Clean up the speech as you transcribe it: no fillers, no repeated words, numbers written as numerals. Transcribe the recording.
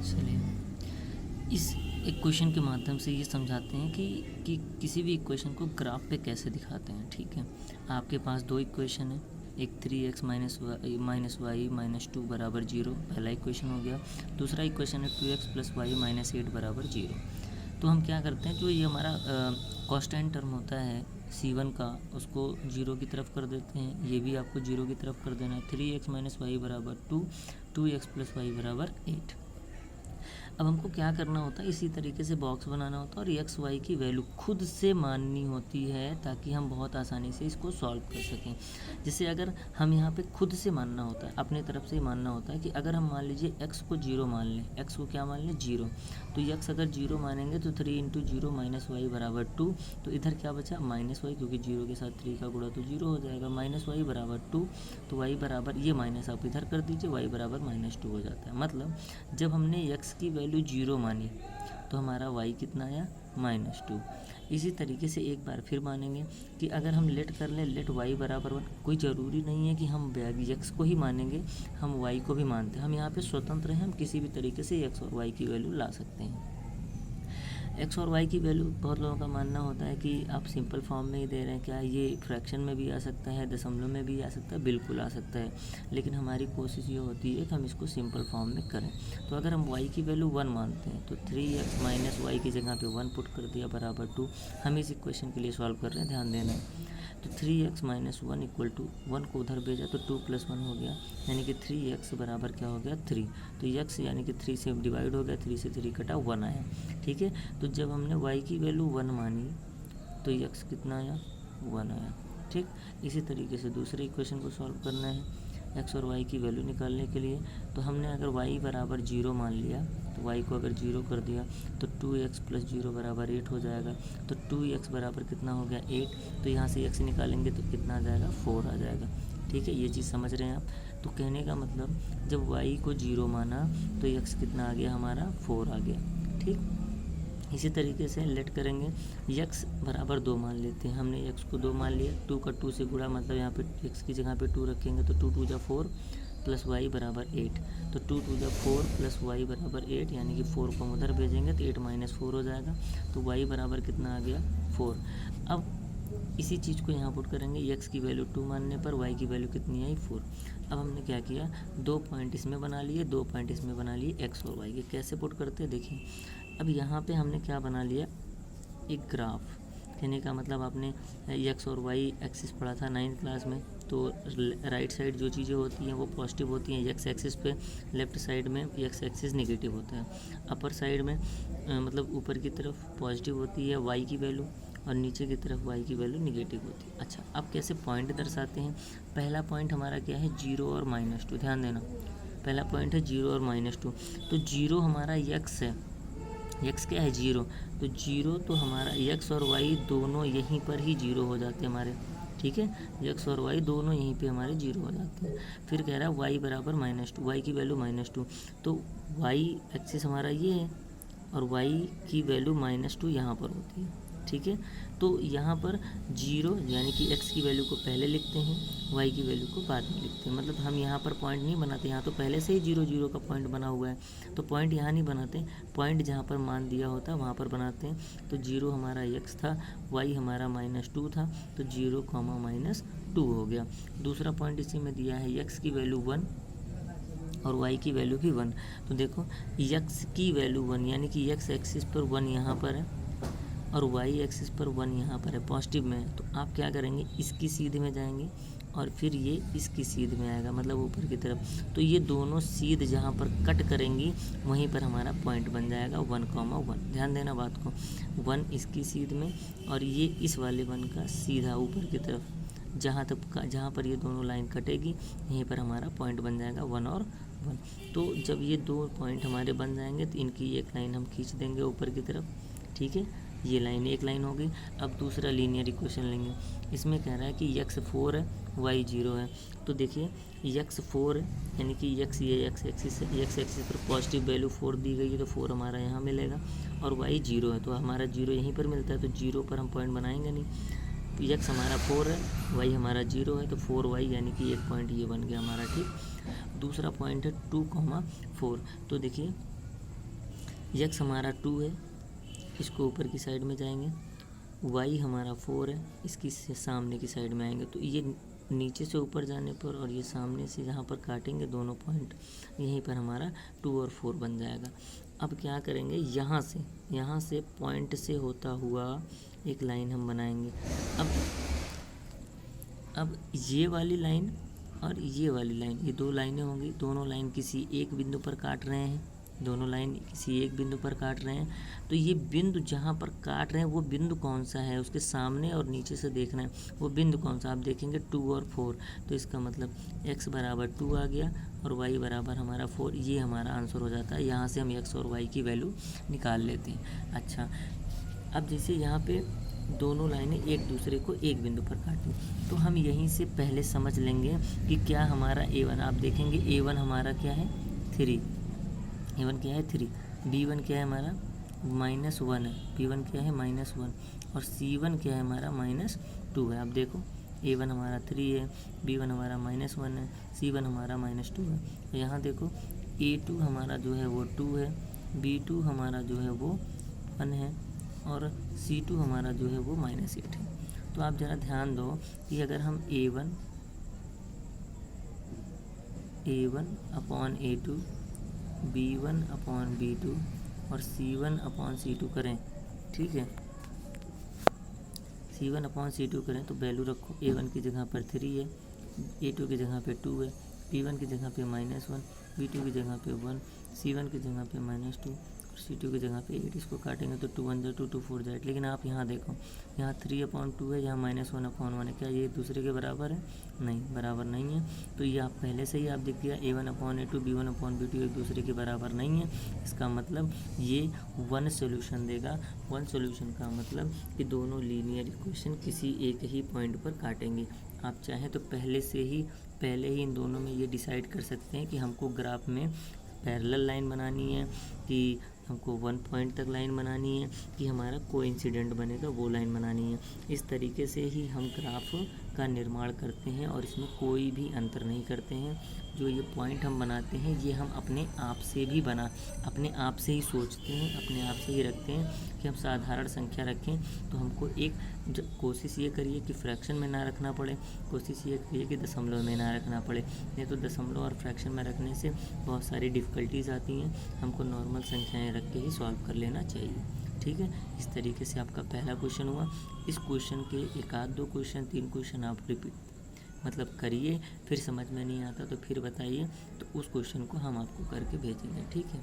चलिए इस इक्वेशन के माध्यम से ये समझाते हैं कि किसी भी इक्वेशन को ग्राफ पे कैसे दिखाते हैं। ठीक है, आपके पास दो इक्वेशन है, एक 3x माइनस वाई माइनस 2 बराबर 0, पहला इक्वेशन हो गया। दूसरा इक्वेशन है 2x प्लस वाई माइनस 8 बराबर 0। तो हम क्या करते हैं, जो ये हमारा कांस्टेंट टर्म होता है c1 का, उसको 0 की तरफ कर देते हैं। ये भी आपको 0 की तरफ कर देना है। 3x माइनस वाई बराबर 2, 2x प्लस वाई बराबर 8। अब हमको क्या करना होता है, इसी तरीके से बॉक्स बनाना होता है और एक्स वाई की वैल्यू खुद से माननी होती है ताकि हम बहुत आसानी से इसको सॉल्व कर सकें। जैसे अगर हम यहाँ पे खुद से मानना होता है, अपने तरफ से ही मानना होता है कि अगर हम मान लीजिए x को 0 मान लें, x को क्या मान लें 0, तो x अगर 0 मानेंगे तो 3 इंटू 0 माइनस वाई बराबर 2। तो इधर क्या बचा माइनस वाई, क्योंकि 0 के साथ 3 का गुणा तो 0 हो जाएगा, माइनस वाई बराबर 2। तो y बराबर, ये माइनस आप इधर कर दीजिए, y बराबर माइनस 2 हो जाता है। मतलब जब हमने x की वैल्यू 0 मानी तो हमारा y कितना आया माइनस 2। इसी तरीके से एक बार फिर मानेंगे कि अगर हम लेट कर लें, लेट y बराबर 1, कोई ज़रूरी नहीं है कि हम x को ही मानेंगे, हम y को भी मानते हैं। हम यहाँ पे स्वतंत्र हैं, हम किसी भी तरीके से x और y की वैल्यू ला सकते हैं। एक्स और वाई की वैल्यू बहुत लोगों का मानना होता है कि आप सिंपल फॉर्म में ही दे रहे हैं, क्या ये फ्रैक्शन में भी आ सकता है, दशमलव में भी आ सकता है, बिल्कुल आ सकता है। लेकिन हमारी कोशिश ये होती है कि हम इसको सिंपल फॉर्म में करें। तो अगर हम y की वैल्यू 1 मानते हैं तो 3x माइनस वाई की जगह पे 1 पुट कर दिया बराबर 2। हम इस इक्वेशन के लिए सॉल्व कर रहे हैं, ध्यान देना है। तो 3x माइनस 1 इक्वल टू 1 को उधर भेजा तो 2 प्लस 1 हो गया, यानी कि 3x बराबर क्या हो गया 3। तो x यानी कि 3 से डिवाइड हो गया, 3 से 3 कटा 1 आया। ठीक है, तो जब हमने y की वैल्यू 1 मानी तो x कितना आया 1 आया। ठीक, इसी तरीके से दूसरे इक्वेशन को सॉल्व करना है x और y की वैल्यू निकालने के लिए। तो हमने अगर y बराबर 0 मान लिया, तो y को अगर 0 कर दिया तो 2x प्लस 0 बराबर 8 हो जाएगा। तो 2x बराबर कितना हो गया 8, तो यहाँ से x निकालेंगे तो कितना आ जाएगा 4 आ जाएगा। ठीक है, ये चीज़ समझ रहे हैं आप। तो कहने का मतलब जब y को 0 माना तो x कितना आ गया हमारा 4 आ गया। ठीक, इसी तरीके से लेट करेंगे, x बराबर 2 मान लेते हैं। हमने x को 2 मान लिया, 2 का 2 से गुणा, मतलब यहाँ पे x की जगह पे 2 रखेंगे तो 2 2 4 प्लस y बराबर 8। तो 2 2 4 प्लस y बराबर 8, यानी कि 4 को हम उधर भेजेंगे तो 8 माइनस 4 हो जाएगा। तो y बराबर कितना आ गया 4। अब इसी चीज़ को यहाँ पुट करेंगे, x की वैल्यू 2 मानने पर y की वैल्यू कितनी आई 4। अब हमने क्या किया, 2 पॉइंट इसमें बना लिए, 2 पॉइंट इसमें बना लिए, x और y के। कैसे पुट करते हैं देखिए। अब यहाँ पे हमने क्या बना लिया, एक ग्राफ। कहने का मतलब आपने एक्स और वाई एक्सिस पढ़ा था 9th क्लास में। तो राइट साइड जो चीज़ें होती हैं वो पॉजिटिव होती हैं एक्स एक्सिस पे, लेफ़्ट साइड में एक्स एक्सिस नेगेटिव होता है। अपर साइड में मतलब ऊपर की तरफ पॉजिटिव होती है वाई की वैल्यू और नीचे की तरफ वाई की वैल्यू नेगेटिव होती है। अच्छा, अब कैसे पॉइंट दर्शाते हैं। पहला पॉइंट हमारा क्या है 0 और -2, ध्यान देना। पहला पॉइंट है 0 और -2। तो 0 हमारा x है, x क्या है 0, तो 0 तो हमारा x और y दोनों यहीं पर ही 0 हो जाते हैं हमारे। ठीक है, x और y दोनों यहीं पे हमारे 0 हो जाते हैं। फिर कह रहा है y बराबर -2, y की वैल्यू -2, तो y एक्सिस हमारा ये है और y की वैल्यू -2 यहाँ पर होती है। ठीक है, तो यहाँ पर 0 यानी कि x की वैल्यू को पहले लिखते हैं, y की वैल्यू को बाद में लिखते हैं। मतलब हम यहाँ पर पॉइंट नहीं बनाते, यहाँ तो पहले से ही 0 0 का पॉइंट बना हुआ है, तो पॉइंट यहाँ नहीं बनाते, पॉइंट जहाँ पर मान दिया होता है वहाँ पर बनाते हैं। तो 0 हमारा x था, y हमारा -2 था, तो 0, -2 हो गया। दूसरा पॉइंट इसी में दिया है x की वैल्यू 1 और y की वैल्यू भी 1। तो देखो x की वैल्यू 1 यानी कि x एक्सिस पर 1 यहाँ पर है और y एक्सिस पर 1 यहाँ पर है, पॉजिटिव में है। तो आप क्या करेंगे, इसकी सीध में जाएंगे और फिर ये इसकी सीध में आएगा, मतलब ऊपर की तरफ। तो ये दोनों सीध जहाँ पर कट करेंगी वहीं पर हमारा पॉइंट बन जाएगा 1,1। ध्यान देना बात को, 1 इसकी सीध में और ये इस वाले 1 का सीधा ऊपर की तरफ, जहाँ पर ये दोनों लाइन कटेगी यहीं पर हमारा पॉइंट बन जाएगा 1 और 1। तो जब ये 2 पॉइंट हमारे बन जाएंगे तो इनकी एक लाइन हम खींच देंगे ऊपर की तरफ। ठीक है, ये लाइन एक लाइन हो गई। अब दूसरा लीनियर इक्वेशन लेंगे, इसमें कह रहा है कि x 4 है y 0 है। तो देखिए x 4 है यानी कि x ये x एक्सिस है, x एक्सिस पर पॉजिटिव वैल्यू 4 दी गई है तो 4 हमारा यहाँ मिलेगा और y 0 है तो हमारा 0 यहीं पर मिलता है, तो 0 पर हम पॉइंट बनाएंगे नहीं। तो x हमारा 4 है, y हमारा 0 है, तो 4y यानी कि एक पॉइंट ये बन गया हमारा। ठीक, दूसरा पॉइंट है 2,4। तो देखिए x हमारा 2 है, इसको ऊपर की साइड में जाएंगे, y हमारा 4 है, इसकी सामने की साइड में आएंगे। तो ये नीचे से ऊपर जाने पर और ये सामने से जहाँ पर काटेंगे दोनों पॉइंट, यहीं पर हमारा 2 और 4 बन जाएगा। अब क्या करेंगे, यहाँ से पॉइंट से होता हुआ एक लाइन हम बनाएंगे। अब ये वाली लाइन और ये वाली लाइन, ये दो लाइनें होंगी, दोनों लाइन किसी एक बिंदु पर काट रहे हैं, दोनों लाइन किसी एक बिंदु पर काट रहे हैं। तो ये बिंदु जहाँ पर काट रहे हैं वो बिंदु कौन सा है, उसके सामने और नीचे से देखना है वो बिंदु कौन सा। आप देखेंगे 2 और 4, तो इसका मतलब x बराबर 2 आ गया और y बराबर हमारा 4, ये हमारा आंसर हो जाता है। यहाँ से हम x और y की वैल्यू निकाल लेते हैं। अच्छा, अब जैसे यहाँ पे दोनों लाइनें एक दूसरे को एक बिंदु पर काटी, तो हम यहीं से पहले समझ लेंगे कि क्या हमारा a1, आप देखेंगे a1 हमारा क्या है 3, a1 क्या है 3, b1 क्या है हमारा -1 है, b1 क्या है -1 और c1 क्या है हमारा -2 है। आप देखो a1 हमारा 3 है, b1 हमारा -1 है, c1 हमारा -2 है। तो यहाँ देखो a2 हमारा जो है वो 2 है, b2 हमारा जो है वो 1 है और c2 हमारा जो है वो -8 है। तो आप ज़रा ध्यान दो कि अगर हम a1 upon a2, b1 upon b2 और c1 अपॉन c2 करें, ठीक है, c1 अपॉन c2 करें तो वैल्यू रखो, a1 की जगह पर 3 है, a2 की जगह पे 2 है, b1 की जगह पे -1, b2 की जगह पे 1, c1 की जगह पे -2 और c2 की जगह पे 8। इसको काटेंगे तो 2 1 2 2 4 8। लेकिन आप यहाँ देखो, यहाँ 3/2 है, यहाँ -1/1 है, क्या ये एक दूसरे के बराबर है? नहीं, बराबर नहीं है। तो ये आप पहले से ही आप दिख गया, a1/a2 b1/b2 एक दूसरे के बराबर नहीं है। इसका मतलब ये 1 सोल्यूशन देगा। 1 सोल्यूशन का मतलब कि दोनों लीनियर इक्वेशन किसी एक ही पॉइंट पर काटेंगे। आप चाहें तो पहले ही इन दोनों में ये डिसाइड कर सकते हैं कि हमको ग्राफ में पैरेलल लाइन बनानी है, कि हमको 1 पॉइंट तक लाइन बनानी है, कि हमारा कोइंसिडेंट बनेगा वो लाइन बनानी है। इस तरीके से ही हम ग्राफ का निर्माण करते हैं और इसमें कोई भी अंतर नहीं करते हैं। जो ये पॉइंट हम बनाते हैं ये हम अपने आप से ही सोचते हैं, अपने आप से ही रखते हैं कि हम साधारण संख्या रखें। तो हमको कोशिश ये करिए कि फ्रैक्शन में ना रखना पड़े, कोशिश ये करिए कि दशमलव में ना रखना पड़े, नहीं तो दशमलव और फ्रैक्शन में रखने से बहुत सारी डिफ़िकल्टीज़ आती हैं। हमको नॉर्मल संख्याएं रख के ही सॉल्व कर लेना चाहिए, ठीक है। इस तरीके से आपका पहला क्वेश्चन हुआ। इस क्वेश्चन के 1-2 क्वेश्चन 3 क्वेश्चन आप करिए, फिर समझ में नहीं आता तो फिर बताइए, तो उस क्वेश्चन को हम आपको करके भेजेंगे, ठीक है।